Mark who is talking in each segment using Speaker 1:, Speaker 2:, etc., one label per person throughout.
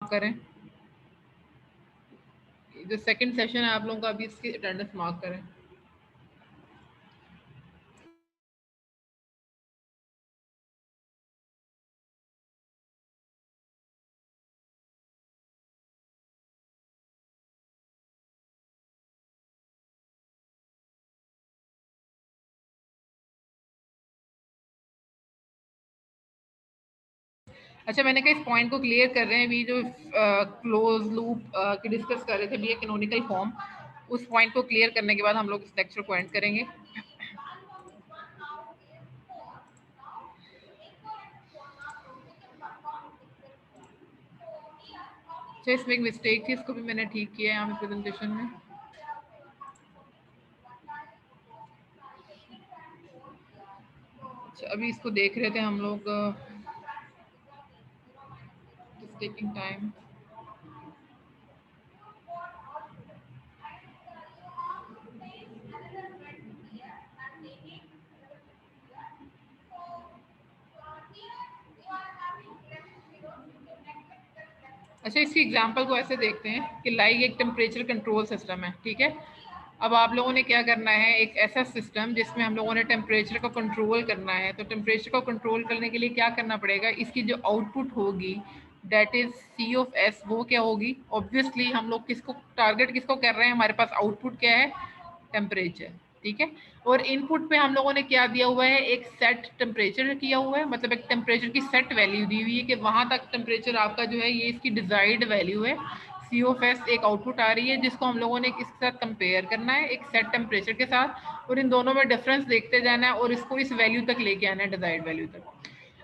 Speaker 1: करें, जो second session है आप लोगों का, अभी इसकी अटेंडेंस मार्क करें। अच्छा, मैंने कहा इस पॉइंट को क्लियर कर रहे हैं। अभी जो क्लोज लूप की डिस्कस कर रहे थे भी, कैनोनिकल फॉर्म, उस पॉइंट को क्लियर करने के बाद हम लोग इस लेक्चर को एंड करेंगे। अच्छा, इसमें एक मिस्टेक थी, इसको भी मैंने ठीक किया है यहाँ पे प्रेजेंटेशन में। अच्छा, अभी इसको देख रहे थे हम लोग, टेकिंग टाइम। अच्छा, इसकी एग्जांपल को ऐसे देखते हैं कि लाइक एक टेम्परेचर कंट्रोल सिस्टम है, ठीक है। अब आप लोगों ने क्या करना है, एक ऐसा सिस्टम जिसमें हम लोगों ने टेम्परेचर को कंट्रोल करना है। तो टेम्परेचर को कंट्रोल करने के लिए क्या करना पड़ेगा, इसकी जो आउटपुट होगी that is C of S, वो क्या होगी। ऑब्वियसली हम लोग किसको टारगेट किसको कर रहे हैं, हमारे पास आउटपुट क्या है, टेम्परेचर, ठीक है। और इनपुट पे हम लोगों ने क्या दिया हुआ है, एक सेट टेम्परेचर किया हुआ है, मतलब एक टेम्परेचर की सेट वैल्यू दी हुई है कि वहां तक टेम्परेचर आपका जो है ये इसकी डिजायर्ड वैल्यू है। सी ऑफ एस एक आउटपुट आ रही है जिसको हम लोगों ने इसके साथ कंपेयर करना है एक सेट टेम्परेचर के साथ, और इन दोनों में डिफरेंस देखते जाना है और इसको इस वैल्यू तक लेके आना है, डिजायर्ड वैल्यू तक।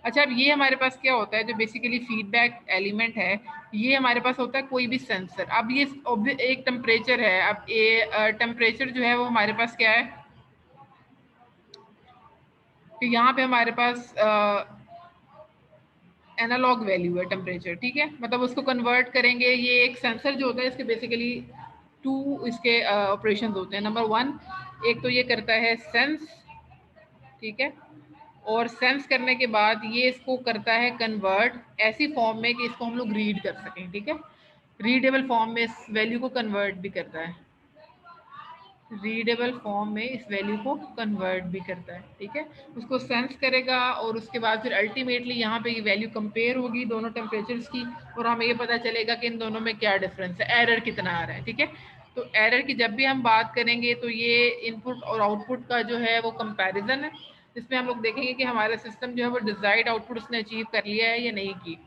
Speaker 1: अच्छा, अब ये हमारे पास क्या होता है, जो बेसिकली फीडबैक एलिमेंट है, ये हमारे पास होता है कोई भी सेंसर। अब ये एक टेम्परेचर है, अब ये टेम्परेचर जो है वो हमारे पास क्या है, तो यहाँ पे हमारे पास एनालॉग वैल्यू है टेम्परेचर, ठीक है। मतलब उसको कन्वर्ट करेंगे, ये एक सेंसर जो होता है इसके बेसिकली टू इसके ऑपरेशंस होते हैं। नंबर वन, एक तो ये करता है सेंस, ठीक है, और सेंस करने के बाद ये इसको करता है कन्वर्ट ऐसी फॉर्म में कि इसको हम लोग रीड कर सकें, ठीक है। रीडेबल फॉर्म में इस वैल्यू को कन्वर्ट भी करता है, रीडेबल फॉर्म में इस वैल्यू को कन्वर्ट भी करता है, ठीक है। उसको सेंस करेगा और उसके बाद फिर अल्टीमेटली यहाँ पे ये वैल्यू कंपेयर होगी दोनों टेम्परेचर्स की, और हमें ये पता चलेगा कि इन दोनों में क्या डिफरेंस है, एरर कितना आ रहा है, ठीक है। तो एरर की जब भी हम बात करेंगे तो ये इनपुट और आउटपुट का जो है वो कंपैरिजन है, जिसमें हम लोग देखेंगे कि हमारा सिस्टम जो है वो डिजायर्ड आउटपुट उसने अचीव कर लिया है या नहीं की।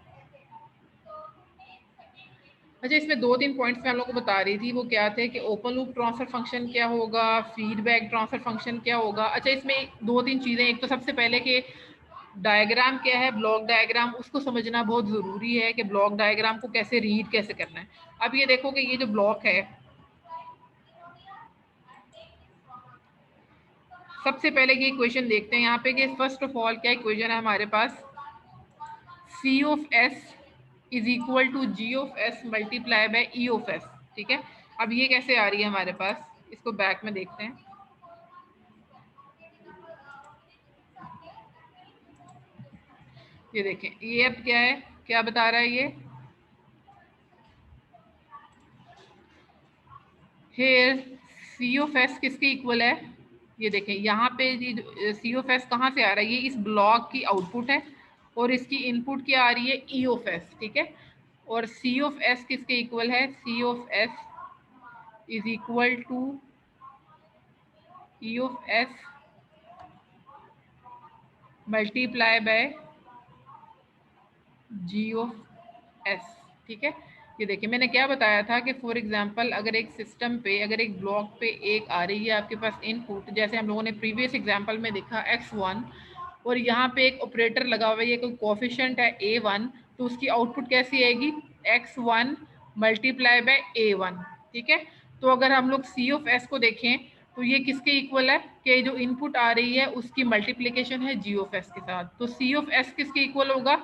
Speaker 1: अच्छा, इसमें दो तीन पॉइंट्स मैं आप लोगों को बता रही थी, वो क्या थे कि ओपन लूप ट्रांसफर फंक्शन क्या होगा, फीडबैक ट्रांसफर फंक्शन क्या होगा। अच्छा, इसमें दो तीन चीज़ें, एक तो सबसे पहले कि डायग्राम क्या है, ब्लॉक डायग्राम, उसको समझना बहुत ज़रूरी है कि ब्लॉक डायग्राम को कैसे रीड कैसे करना है। अब ये देखो कि ये जो ब्लॉक है, सबसे पहले ये इक्वेशन देखते हैं यहाँ पे कि फर्स्ट ऑफ ऑल क्या इक्वेशन है हमारे पास, C of S is equal to G of S multiply by E of S, ठीक है। अब ये कैसे आ रही है हमारे पास, इसको बैक में देखते हैं। ये देखें, ये अब क्या है, क्या बता रहा है ये, हेयर सी ऑफ एस किसके इक्वल है, ये देखें यहाँ पे सी ऑफ एस कहाँ से आ रहा है, ये इस ब्लॉक की आउटपुट है और इसकी इनपुट क्या आ रही है, ई ऑफ एस, ठीक है। और सी ऑफ एस किसके इक्वल है, C of S is equal to E of S multiply by G of S, ठीक है। ये देखिए, मैंने क्या बताया था कि फॉर एग्जांपल अगर एक सिस्टम पे, अगर एक ब्लॉक पे एक आ रही है आपके पास इनपुट, जैसे हम लोगों ने प्रीवियस एग्जांपल में देखा x1, और यहाँ पे एक ऑपरेटर लगा हुआ है, ये कोई कोफिशिएंट है a1, तो उसकी आउटपुट कैसी आएगी, x1 मल्टीप्लाई बाय a1, ठीक है। तो अगर हम लोग सी ऑफ एस को देखें तो ये किसके इक्वल है, कि जो इनपुट आ रही है उसकी मल्टीप्लिकेशन है जी ऑफ एस के साथ। तो सी ऑफ एस किसके इक्वल होगा,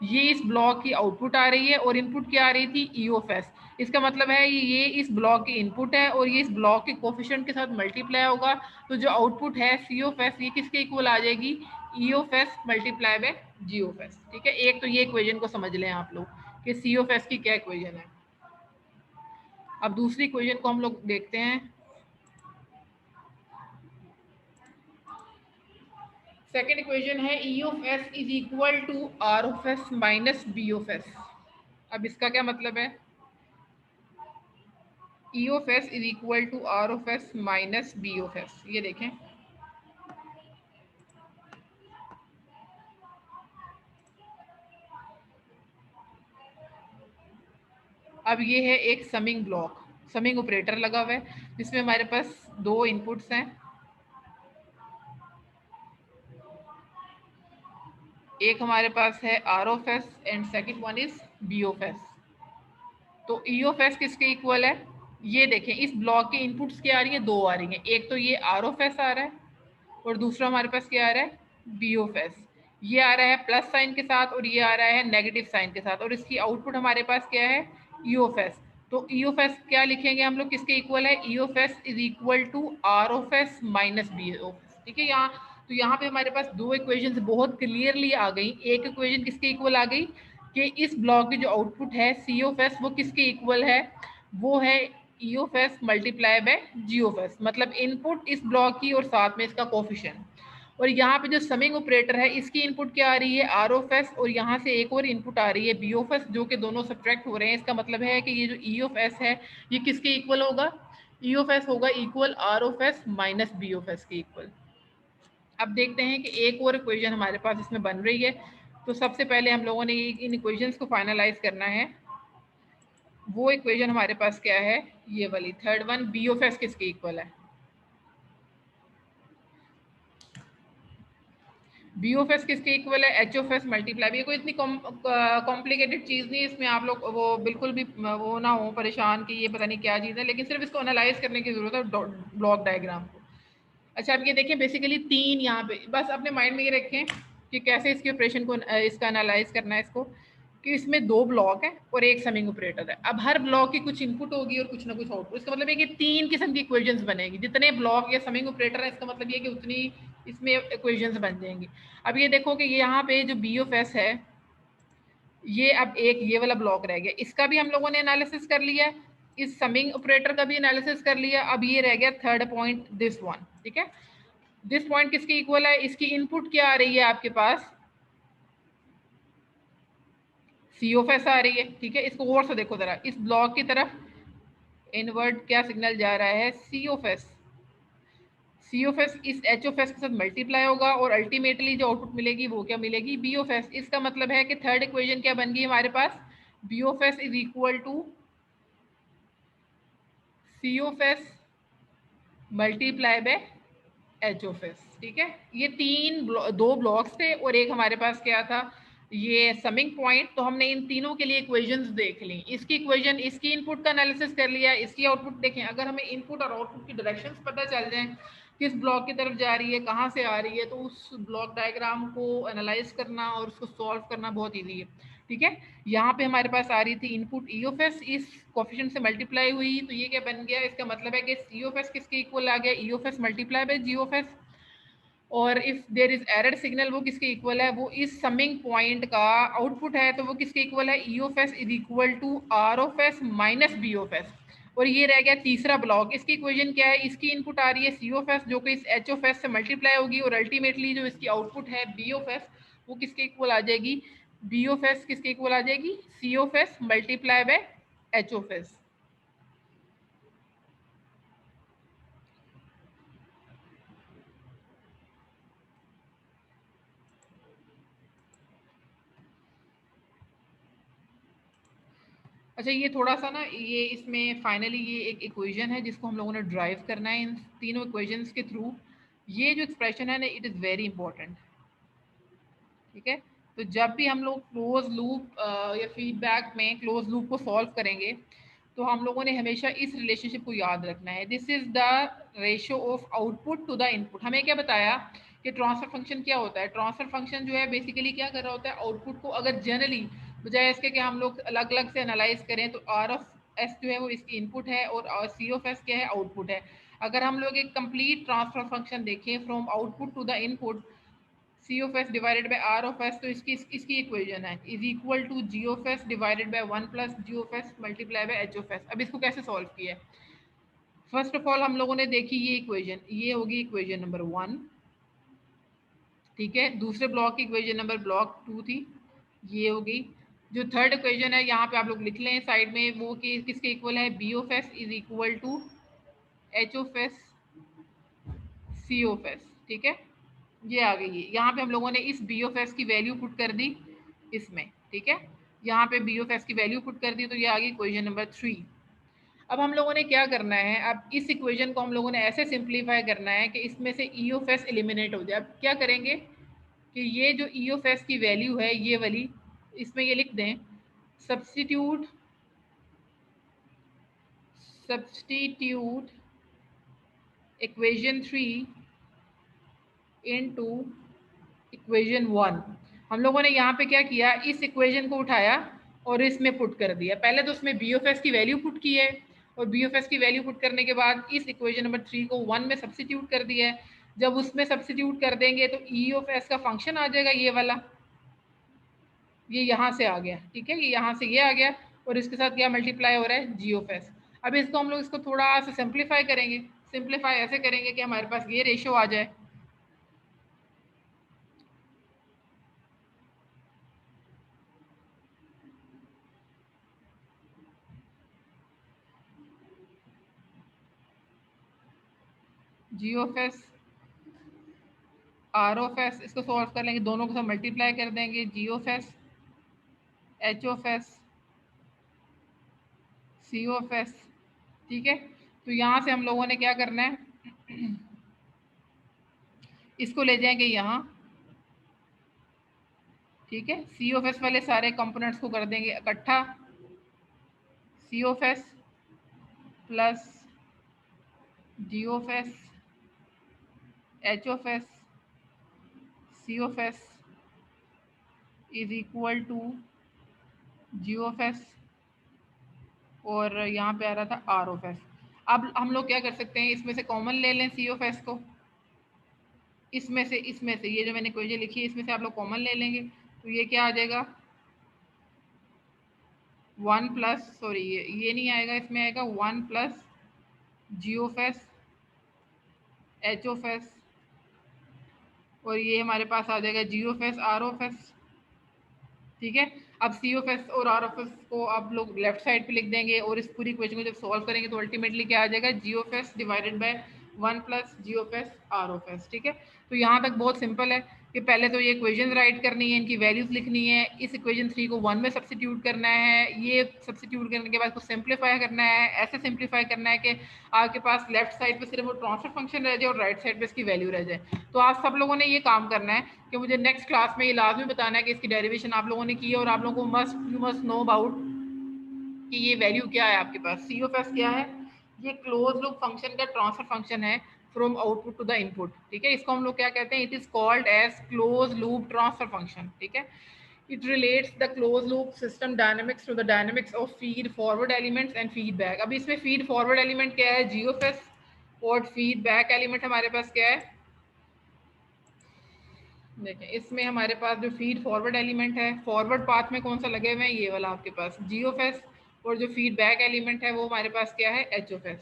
Speaker 1: ये इस ब्लॉक की आउटपुट आ रही है और इनपुट क्या आ रही थी, ई ऑफ एस। इसका मतलब है ये इस ब्लॉक की इनपुट है और ये इस ब्लॉक के कोफिशिएंट के साथ मल्टीप्लाई होगा, तो जो आउटपुट है सी ऑफ एस ये किसके इक्वल आ जाएगी, E of S multiply by G of S, ठीक है। एक तो ये इक्वेशन को समझ लें आप लोग, कि सी ऑफ एस की क्या इक्वेशन है। अब दूसरी इक्वेशन को हम लोग देखते हैं। सेकेंड इक्वेशन है E of S is equal to R of S minus B of S. अब इसका क्या मतलब है? E of S is equal to R of S minus B of S. ये देखें, अब ये है एक समिंग ब्लॉक, समिंग ऑपरेटर लगा हुआ है जिसमें हमारे पास दो इनपुट्स हैं। एक हमारे पास है R of S and second one is B of S. तो ई ऑफ एस किसके इक्वल है? ये देखें, इस ब्लॉक की इनपुट्स क्या आ रही है? दो आ रही हैं। एक तो ये आर ऑफ एस आ रहा है और दूसरा हमारे पास क्या आ रहा है? B of S. ये आ रहा है प्लस साइन के साथ और ये आ रहा है नेगेटिव साइन के साथ, और इसकी आउटपुट हमारे पास क्या है? E of S. तो ई ऑफ एस क्या लिखेंगे हम लोग, किसके इक्वल है? E of S is equal to R of S minus B of S. ठीक है, यहाँ तो यहाँ पे हमारे पास दो इक्वेशंस बहुत क्लियरली आ गई। एक इक्वेशन किसके इक्वल आ गई कि इस ब्लॉक की जो आउटपुट है सी ऑफ एस वो किसके इक्वल है? वो है E of S multiply by G of S, मतलब इनपुट इस ब्लॉक की और साथ में इसका कोफिशिएंट। और यहाँ पे जो समिंग ऑपरेटर है इसकी इनपुट क्या आ रही है? आर ऑफ एस, और यहाँ से एक और इनपुट आ रही है बी ऑफ एस, जो कि दोनों सब्ट्रैक्ट हो रहे हैं। इसका मतलब है कि ये जो ई ऑफ एस है ये किसके इक्वल होगा? ई ऑफ एस होगा equal R of S minus B of S के इक्वल। अब देखते हैं कि एक और इक्वेशन हमारे पास इसमें बन रही है। तो सबसे पहले हम लोगों ने इन इक्वेशंस को फाइनलाइज करना है। वो इक्वेशन हमारे पास क्या है? ये वाली third one, B of S किसके इक्वल है? बी ऑफ एस किसके इक्वल है? H of S multiply. ये कोई इतनी कॉम्प्लिकेटेड चीज़ नहीं है, इसमें आप लोग वो बिल्कुल भी वो ना हो परेशान कि ये पता नहीं क्या चीज़ है, लेकिन सिर्फ इसको एनालाइज करने की ज़रूरत है ब्लॉक डायग्राम को। अच्छा, अब ये देखें, बेसिकली तीन यहाँ पे बस अपने माइंड में ये रखें कि कैसे इसके ऑपरेशन को इसका एनालाइज करना है इसको, कि इसमें दो ब्लॉक है और एक समिंग ऑपरेटर है। अब हर ब्लॉक की कुछ इनपुट होगी और कुछ ना कुछ आउटपुट। इसका मतलब है कि तीन किस्म की इक्वेशंस बनेगी। जितने ब्लॉक या समिंग ऑपरेटर है इसका मतलब ये कि उतनी इसमें इक्वेशंस बन जाएंगी। अब ये देखो कि यहाँ पे जो बी ऑफ एस है, ये अब एक ये वाला ब्लॉक रह गया, इसका भी हम लोगों ने एनालिसिस कर लिया, इस समिंग ऑपरेटर का भी एनालिसिस कर लिया। अब ये रह गया थर्ड पॉइंट, दिस वन। ठीक है, दिस पॉइंट किसके इक्वल है? इसकी इनपुट क्या आ रही है आपके पास? सी ऑफ एस आ रही है। ठीक है, इसको और से देखो जरा, इस ब्लॉक की तरफ इनवर्ट क्या सिग्नल जा रहा है? C of S. C of S इस एच ऑफ एस के साथ मल्टीप्लाई होगा और अल्टीमेटली जो आउटपुट मिलेगी वो क्या मिलेगी? B of S. इसका मतलब है कि थर्ड इक्वेशन क्या बन गई हमारे पास? B of S is equal to C of S multiply by H of S. ठीक है, ये दो ब्लॉक्स थे और एक हमारे पास क्या था? ये समिंग पॉइंट। तो हमने इन तीनों के लिए इक्वेशंस देख ली। इसकी इक्वेशन, इसकी इनपुट का एनालिसिस कर लिया, इसकी आउटपुट देखें। अगर हमें इनपुट और आउटपुट की डायरेक्शंस पता चल जाए, किस ब्लॉक की तरफ जा रही है, कहाँ से आ रही है, तो उस ब्लॉक डायग्राम को एनालाइज करना और उसको सॉल्व करना बहुत ईजी है। ठीक है, यहाँ पे हमारे पास आ रही थी इनपुट ई ऑफ एस, इस कोफिशिएंट से मल्टीप्लाई हुई, तो ये क्या बन गया? इसका मतलब है कि सी ऑफ एस किसके इक्वल आ गया? E of S multiply by G of S. और if there is error signal, वो किसके इक्वल है? वो इस समिंग पॉइंट का आउटपुट है, तो वो किसके इक्वल है? E of S is equal to R of S minus B of S. और ये रह गया तीसरा ब्लॉक। इसकी इक्वेशन क्या है? इसकी इनपुट आ रही है सी ऑफ एस, जो कि इस एच ऑफ एस से मल्टीप्लाई होगी, और अल्टीमेटली जो इसकी आउटपुट है बी ऑफ एस, वो किसके इक्वल आ जाएगी? बी ऑफ एस किसके इक्वल आ जाएगी? C of S multiply by H of S. अच्छा, ये थोड़ा सा ना, ये इसमें फाइनली ये एक इक्वेशन है जिसको हम लोगों ने ड्राइव करना है इन तीनों इक्वेशंस के थ्रू। ये जो एक्सप्रेशन है ना, इट इज़ वेरी इंपॉर्टेंट। ठीक है, तो जब भी हम लोग क्लोज लूप या फीडबैक में क्लोज लूप को सॉल्व करेंगे, तो हम लोगों ने हमेशा इस रिलेशनशिप को याद रखना है। This is the ratio of output to the input. हमें क्या बताया कि ट्रांसफर फंक्शन क्या होता है? ट्रांसफर फंक्शन जो है बेसिकली क्या कर रहा होता है? आउटपुट को अगर जनरली बजाय इसके कि हम लोग अलग अलग से एनालाइज करें, तो आर ऑफ एस जो है वो इसकी इनपुट है और सी ऑफ एस क्या है? आउटपुट है। अगर हम लोग एक कंप्लीट ट्रांसफर फंक्शन देखें from output to the input, C of S divided by R of S, तो इसकी इक्वेशन है is equal to G of S divided by 1 plus G of S multiply by H of S. अब इसको कैसे solve किया है? First of all हम लोगों ने देखी ये इक्वेशन, ये होगी इक्वेशन नंबर 1, ठीक है। दूसरे ब्लॉक की इक्वेशन नंबर ब्लॉक 2 थी, ये होगी। जो थर्ड इक्वेशन है यहाँ पे आप लोग लिख लें साइड में, वो कि किसके इक्वल है, B of S is equal to H of S C of S, ठीक है। ये आ गई है। यहाँ पे हम लोगों ने इस बी ऑफ एस की वैल्यू पुट कर दी इसमें, ठीक है। यहाँ पे बी ऑफ एस की वैल्यू पुट कर दी, तो ये आ गई इक्वेशन नंबर 3। अब हम लोगों ने क्या करना है, अब इस इक्वेशन को हम लोगों ने ऐसे सिंप्लीफाई करना है कि इसमें से ई ऑफ एस एलिमिनेट हो जाए। अब क्या करेंगे कि ये जो ई ऑफ एस की वैल्यू है ये वाली, इसमें ये लिख दें सब्स्टिट्यूट इक्वेशन 3 इनटू इक्वेशन 1। हम लोगों ने यहाँ पे क्या किया, इस इक्वेशन को उठाया और इसमें पुट कर दिया। पहले तो उसमें बी ऑफ एस की वैल्यू पुट की है, और बी ऑफ एस की वैल्यू पुट करने के बाद इस इक्वेशन नंबर 3 को 1 में सब्स्टिट्यूट कर दिया है। जब उसमें सब्स्टिट्यूट कर देंगे तो ई ऑफ एस का फंक्शन आ जाएगा ये वाला, ये यहाँ से आ गया, ठीक है। ये यहाँ से ये आ गया और इसके साथ क्या मल्टीप्लाई हो रहा है, जी ऑफ एस। अब इसको हम लोग इसको थोड़ा सा सिंप्लीफाई करेंगे। सिंप्लीफाई ऐसे करेंगे कि हमारे पास ये रेशो आ जाए, G of S R of S. इसको सॉल्व कर लेंगे, दोनों को सब मल्टीप्लाई कर देंगे, G of S H of S C of S, ठीक है। तो यहाँ से हम लोगों ने क्या करना है, इसको ले जाएंगे यहाँ, ठीक है। सी ऑफ एस वाले सारे कंपोनेंट्स को कर देंगे इकट्ठा, C of S plus D of S H of S C of S is equal to G of S, और यहाँ पे आ रहा था आर ऑफ एस। अब हम लोग क्या कर सकते हैं, इसमें से कॉमन ले लें सी ऑफ एस को, इसमें से ये जो मैंने इक्वेशन लिखी है इसमें से आप लोग कॉमन ले लेंगे, तो ये क्या आ जाएगा, 1 प्लस, सॉरी ये नहीं आएगा, इसमें आएगा 1 plus G of S H of S, और ये हमारे पास आ जाएगा G of S R of S, ठीक है। अब सी ऑफ एस और आर ऑफ एस को आप लोग लेफ्ट साइड पे लिख देंगे, और इस पूरी इक्वेशन को जब सॉल्व करेंगे तो अल्टीमेटली क्या आ जाएगा, G of S divided by 1 plus G of S R of S, ठीक है। तो यहाँ तक बहुत सिंपल है कि पहले तो ये इक्वेशन राइट करनी है, इनकी वैल्यूज लिखनी है, इस इक्वेशन 3 को 1 में सब्स्टिट्यूट करना है, ये सब्स्टिट्यूट करने के बाद कुछ सिंप्लीफाई करना है, ऐसे सिंप्लीफाई करना है कि आपके पास लेफ्ट साइड पे सिर्फ वो ट्रांसफर फंक्शन रह जाए और राइट साइड पे इसकी वैल्यू रह जाए। तो आप सब लोगों ने ये काम करना है कि मुझे नेक्स्ट क्लास में ये लाजमी बताना है कि इसकी डेरिवेशन आप लोगों ने की है, और आप लोगों को यू मस्ट नो अबाउट कि ये वैल्यू क्या है आपके पास, सी ऑफ एस क्या है, ये क्लोज लूप फंक्शन का ट्रांसफर फंक्शन है from output to the input, ठीक है। इसको हम लोग क्या कहते हैं, it is called as close loop transfer function, ठीक है। It relates the closed loop system dynamics to the dynamics of feed forward elements and feedback। अब इसमें feed forward element क्या है, जी ऑफ एस, और feedback element हमारे पास क्या है, देखें इसमें हमारे पास जो फीड फॉरवर्ड एलिमेंट है, फॉरवर्ड पाथ में कौन सा लगे हुए हैं, ये वाला आपके पास जी ऑफ एस, और जो फीडबैक एलिमेंट है वो हमारे पास क्या है, एच ऑफ एस।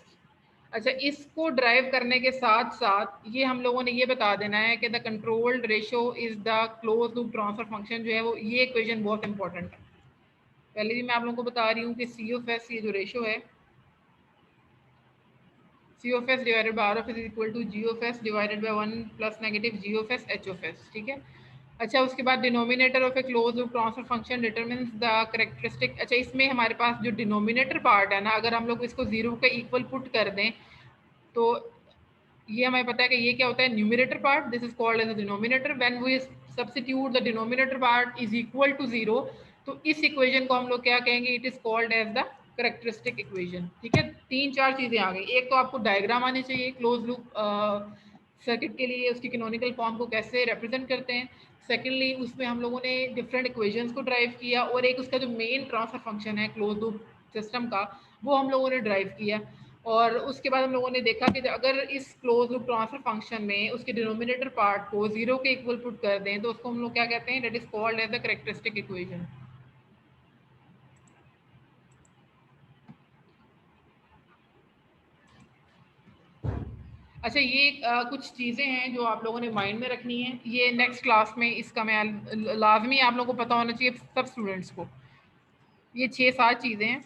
Speaker 1: अच्छा, इसको ड्राइव करने के साथ साथ ये हम लोगों ने ये बता देना है कि the controlled ratio is the close loop transfer function, जो है वो ये इक्वेशन बहुत इंपॉर्टेंट है। पहले भी मैं आप लोगों को बता रही हूँ कि सी ऑफ एस ये जो रेशो है, C of S divided by R of S is equal to G of S divided by 1 plus negative G of S H of S, ठीक है। अच्छा, उसके बाद denominator of a close loop transfer function determines the characteristic. अच्छा, इसमें हमारे पास जो denominator part है ना, अगर हम लोग इसको जीरो के इक्वल पुट कर दें तो ये हमें पता है कि ये क्या होता है, numerator part, this is called as the denominator. When we substitute the denominator part is equal to zero, तो इस इक्वेशन को हम लोग क्या कहेंगे, it is called as the characteristic equation, ठीक है। 3-4 चीजें आ गई, एक तो आपको डायग्राम आनी चाहिए क्लोज लूप सर्किट के लिए, उसकी कैनोनिकल फॉर्म को कैसे रिप्रेजेंट करते हैं। सेकेंडली, उसमें हम लोगों ने डिफरेंट इक्वेशंस को ड्राइव किया, और एक उसका जो मेन ट्रांसफर फंक्शन है क्लोज लूप सिस्टम का, वो हम लोगों ने ड्राइव किया। और उसके बाद हम लोगों ने देखा कि अगर इस क्लोज लूप ट्रांसफर फंक्शन में उसके डिनोमिनेटर पार्ट को 0 के इक्वल पुट कर दें तो उसको हम लोग क्या कहते हैं, that is called as the characteristic equation. अच्छा, ये कुछ चीज़ें हैं जो आप लोगों ने माइंड में रखनी है। ये नेक्स्ट क्लास में इसका मैं लाजमी आप लोगों को पता होना चाहिए, सब स्टूडेंट्स को। ये 6-7 चीज़ें हैं।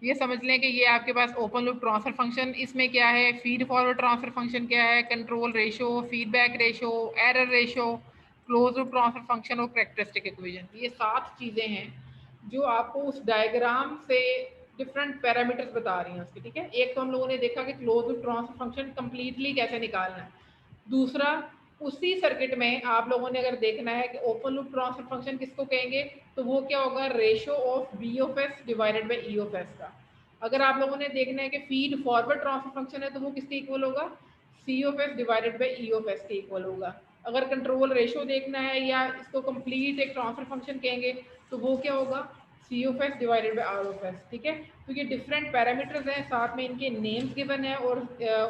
Speaker 1: ये समझ लें कि ये आपके पास ओपन लूप ट्रांसफर फंक्शन, इसमें क्या है, फीड फॉरवर्ड ट्रांसफर फंक्शन क्या है, control ratio, feedback ratio, error ratio, close loop transfer function और कैरेक्टरिस्टिक इक्वेशन। ये 7 चीज़ें हैं जो आपको उस डायग्राम से डिफरेंट पैरामीटर्स बता रही हैं उसके, ठीक है। एक तो हम लोगों ने देखा कि close loop transfer function completely कैसे निकालना है। दूसरा, उसी सर्किट में आप लोगों ने अगर देखना है कि ओपन लूप ट्रांसफर फंक्शन किसको कहेंगे, तो वो क्या होगा, ratio of B of S divided by E of S का। अगर आप लोगों ने देखना है कि फीड फॉरवर्ड ट्रांसफर फंक्शन है तो वो किसके इक्वल होगा, C of S divided by E of S के इक्वल होगा। अगर कंट्रोल रेशो देखना है या इसको कंप्लीट एक ट्रांसफर फंक्शन कहेंगे तो वो क्या होगा, C of S divided by R of S, ठीक है। तो ये डिफरेंट पैरामीटर्स हैं, साथ में इनके नेम्स गिवन है और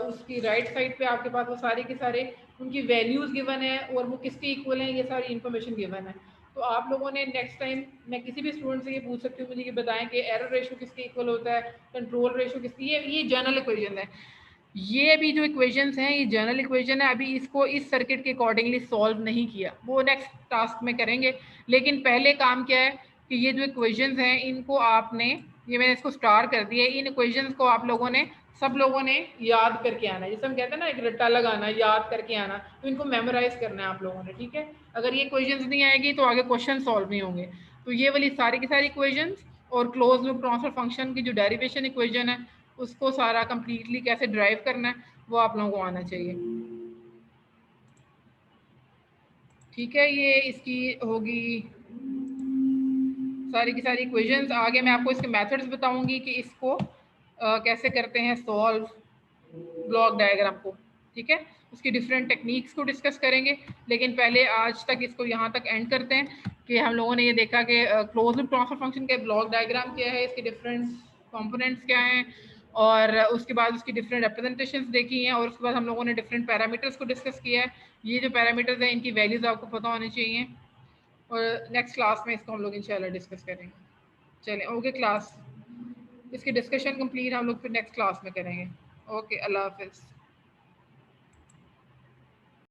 Speaker 1: उसकी राइट साइड पे आपके पास वो सारे के सारे उनकी वैल्यूज़ गिवन है और वो किसके इक्वल हैं, ये सारी इन्फॉर्मेशन गिवन है। तो आप लोगों ने नेक्स्ट टाइम, मैं किसी भी स्टूडेंट से ये पूछ सकती हूँ, मुझे ये बताएं कि एरर रेशो किसके इक्वल होता है, कंट्रोल रेशो किसकी, ये जनरल इक्वेशन है। ये भी जो इक्वेशंस हैं ये जनरल इक्वेशन है, अभी इसको इस सर्किट के अकॉर्डिंगली सॉल्व नहीं किया, वो नेक्स्ट टास्क में करेंगे। लेकिन पहले काम क्या है कि ये जो इक्वेशंस हैं इनको आपने, ये मैंने इसको स्टार कर दिया, इन इक्वेशंस को आप लोगों ने, सब लोगों ने याद करके आना है। जैसे हम कहते हैं ना, एक रट्टा लगाना, याद करके आना, तो इनको मेमोराइज करना है आप लोगों ने, ठीक है। अगर ये इक्वेशंस नहीं आएगी तो आगे क्वेश्चन सॉल्व नहीं होंगे। तो ये वाली सारी की सारी इक्वेशंस और क्लोज लूप ट्रांसफर फंक्शन की जो डेरिवेशन इक्वेशन है उसको सारा कंप्लीटली कैसे ड्राइव करना है वो आप लोगों को आना चाहिए, ठीक है। ये इसकी होगी सारी की सारी इक्वेशंस। आगे मैं आपको इसके मेथड्स बताऊंगी कि इसको कैसे करते हैं सॉल्व ब्लॉक डायग्राम को, ठीक है। उसकी डिफरेंट टेक्निक्स को डिस्कस करेंगे। लेकिन पहले आज तक इसको यहाँ तक एंड करते हैं कि हम लोगों ने ये देखा कि क्लोज लूप ट्रांसफर फंक्शन के ब्लॉक डायग्राम क्या है, इसके डिफरेंट कंपोनेंट्स क्या हैं, और उसके बाद उसकी डिफरेंट रिप्रेजेंटेशंस देखी हैं, और उसके बाद हम लोगों ने डिफरेंट पैरामीटर्स को डिस्कस किया है। ये जो पैरामीटर्स हैं इनकी वैल्यूज़ आपको पता होनी चाहिए, और नेक्स्ट क्लास में इसको हम लोग इंशाल्लाह डिस्कस करेंगे। चलें, ओके क्लास, इसकी डिस्कशन कंप्लीट हम लोग फिर नेक्स्ट क्लास में करेंगे। ओके, अल्लाह हाफिज़।